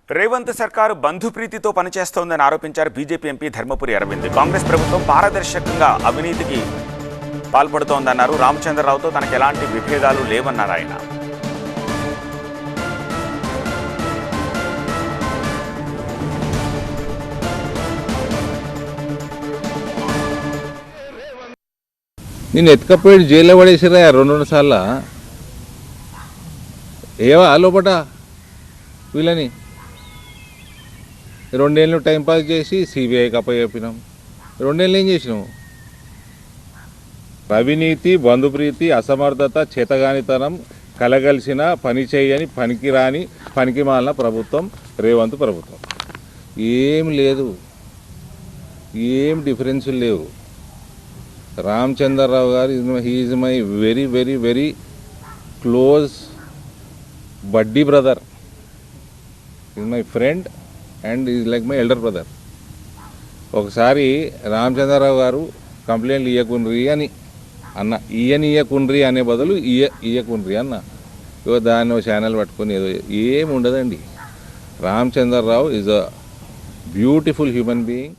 రేవంత్ సర్కారు బంధుప్రీతితో పనిచేస్తోందని ఆరోపించారు బీజేపీ ఎంపీ ధర్మపురి అరవింద్. కాంగ్రెస్ ప్రభుత్వం పారదర్శకంగా అవినీతికి పాల్పడుతోందన్నారు. రామచంద్రరావుతో తనకు ఎలాంటి విభేదాలు లేవన్నారు ఆయన. నేను ఎత్తుకపోయి జైల్లో పడేసిరా 2 సార్లు. ఏవా లోపట వీళ్ళని 2 ఏళ్ళు టైంపాస్ చేసి సిబిఐకి అప్పచెప్పినాం. 2 ఏళ్ళు ఏం చేసినావు? అవినీతి, బంధుప్రీతి, అసమర్థత, చేతగానితనం కలగలిసిన పని చేయని పనికిరాని పనికిమాలిన ప్రభుత్వం రేవంత్ ప్రభుత్వం. ఏం లేదు, ఏం డిఫరెన్స్ లేవు. రామచంద్రరావు గారు is my very very very close buddy brother. Is my friend and is like my elder brother. ఒకసారి రామచంద్రరావు గారు కంప్లైంట్లు ఇయ్యకుండ్రి అని అన్న, ఇయ్యకుండ్రి అనే బదులు ఇయ్యకుండ్రి అన్న. ఇగో దాన్ని ఛానల్ పట్టుకొని ఏదో ఏమి ఉండదండి. Ramachandra Rao is a beautiful human being.